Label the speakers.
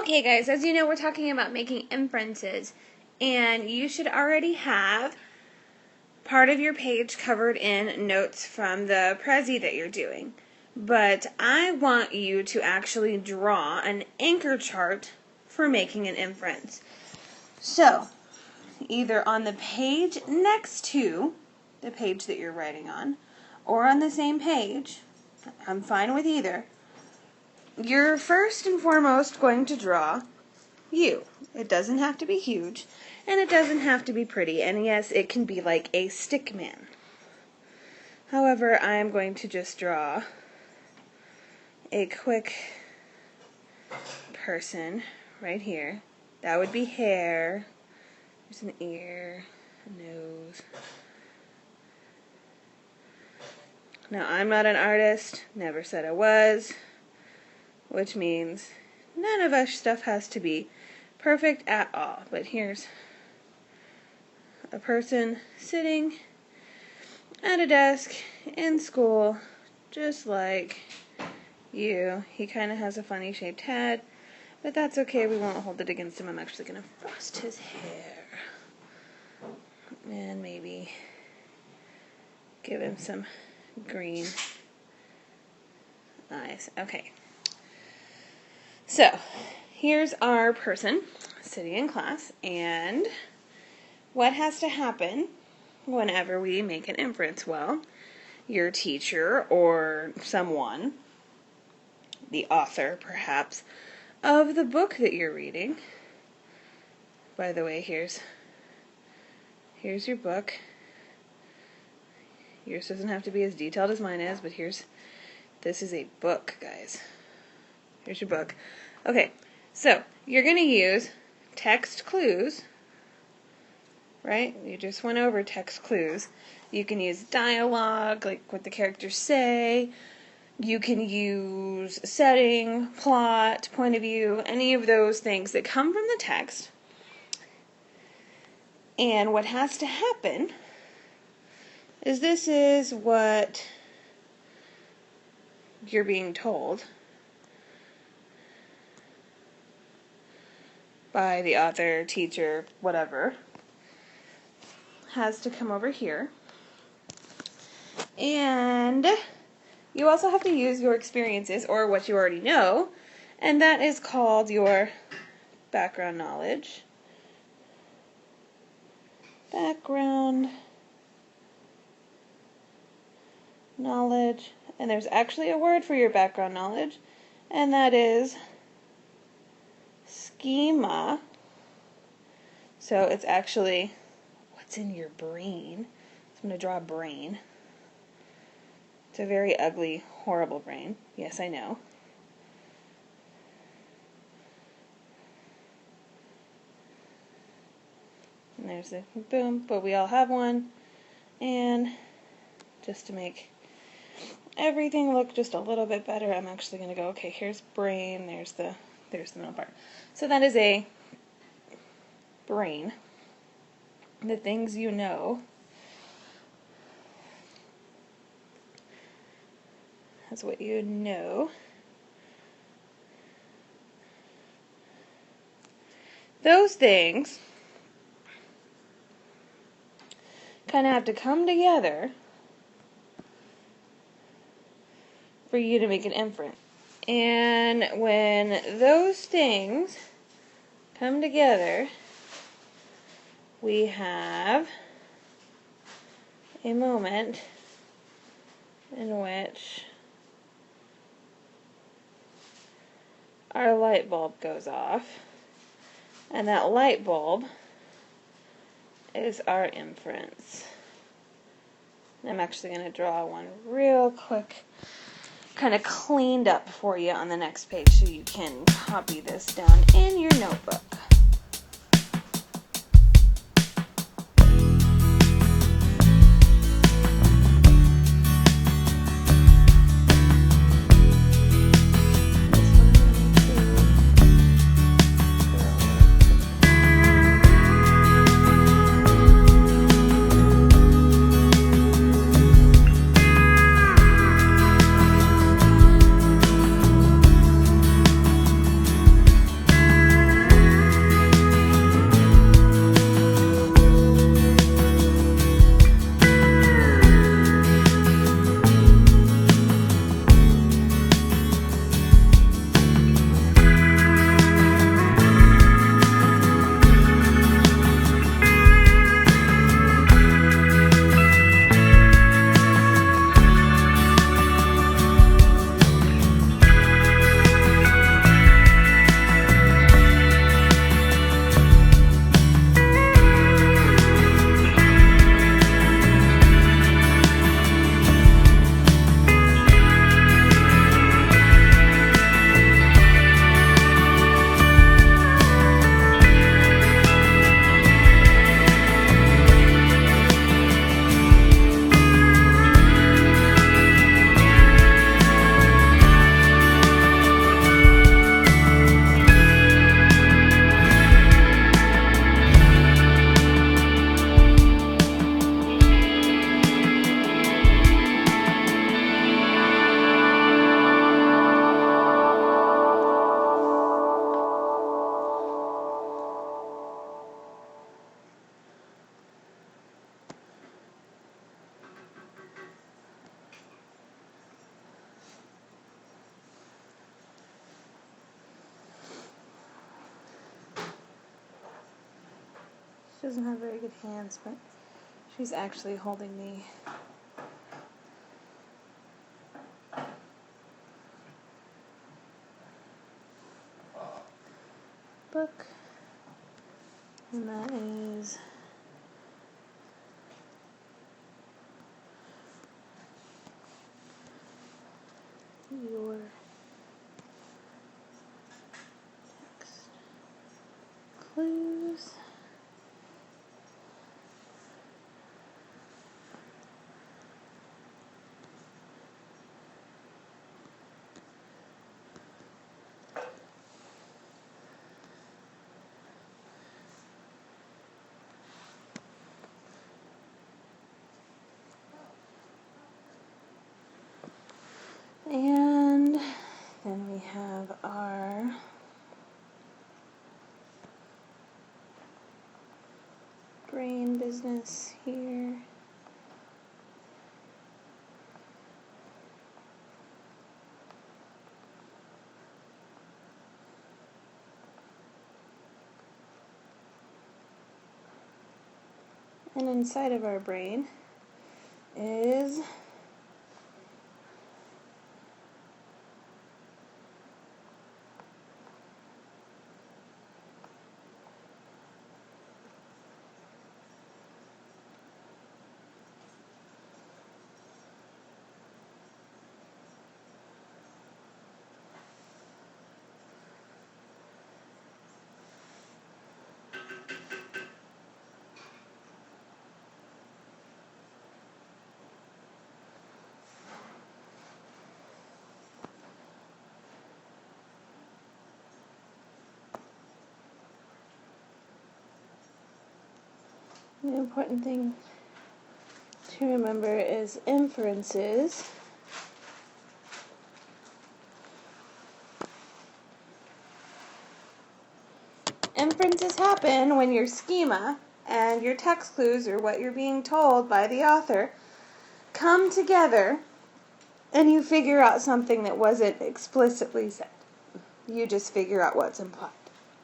Speaker 1: Okay guys, as you know, we're talking about making inferences, and you should already have part of your page covered in notes from the Prezi that you're doing. But I want you to actually draw an anchor chart for making an inference. So, either on the page next to the page that you're writing on, or on the same page, I'm fine with either, you're first and foremost going to draw you. It doesn't have to be huge, and it doesn't have to be pretty, and yes, it can be like a stick man. However, I'm going to just draw a quick person right here. That would be hair. There's an ear, a nose. Now, I'm not an artist, never said I was, which means none of our stuff has to be perfect at all. But here's a person sitting at a desk in school, just like you. He kind of has a funny shaped head, but that's okay. We won't hold it against him. I'm actually going to frost his hair. And maybe give him some green eyes. Okay. So, here's our person sitting in class, and what has to happen whenever we make an inference? Well, your teacher or someone, the author perhaps, of the book that you're reading. By the way, here's your book. Yours doesn't have to be as detailed as mine is, but this is a book, guys. Here's your book. Okay, so you're going to use text clues, right? You just went over text clues. You can use dialogue, like what the characters say. You can use setting, plot, point of view, any of those things that come from the text. And what has to happen is this is what you're being told by the author, teacher, whatever, has to come over here. And you also have to use your experiences, or what you already know, and that is called your background knowledge. Background knowledge. And there's actually a word for your background knowledge, and that is schema. So it's actually what's in your brain. So I'm going to draw a brain. It's a very ugly, horrible brain. Yes, I know. And there's the boom, but we all have one. And just to make everything look just a little bit better, I'm actually going to go, okay, here's brain, there's the middle part. So that is a brain. The things you know. That's what you know. Those things kind of have to come together for you to make an inference. And when those things come together, we have a moment in which our light bulb goes off, and that light bulb is our inference. I'm actually going to draw one real quick, kind of cleaned up for you on the next page so you can copy this down in your notebook. She doesn't have very good hands, but she's actually holding the book, and that is your text clues. And then we have our brain business here. And inside of our brain is the important thing to remember is inferences. Inferences happen when your schema and your text clues, or what you're being told by the author, come together and you figure out something that wasn't explicitly said. You just figure out what's implied.